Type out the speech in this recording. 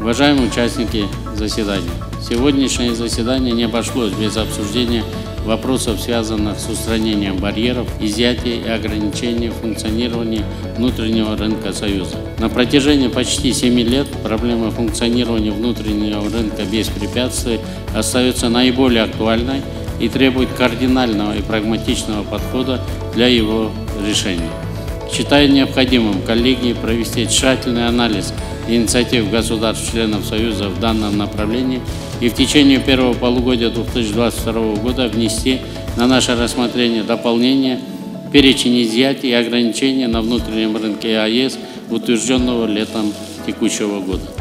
Уважаемые участники заседания, сегодняшнее заседание не обошлось без обсуждения вопросов, связанных с устранением барьеров, изъятия и ограничения функционирования внутреннего рынка Союза. На протяжении почти 7 лет проблема функционирования внутреннего рынка без препятствий остается наиболее актуальной и требует кардинального и прагматичного подхода для его решения. Считаю необходимым коллегии провести тщательный анализ инициатив государств-членов Союза в данном направлении и в течение первого полугодия 2022 года внести на наше рассмотрение дополнение в перечень изъятий и ограничений на внутреннем рынке ЕАЭС, утвержденного летом текущего года.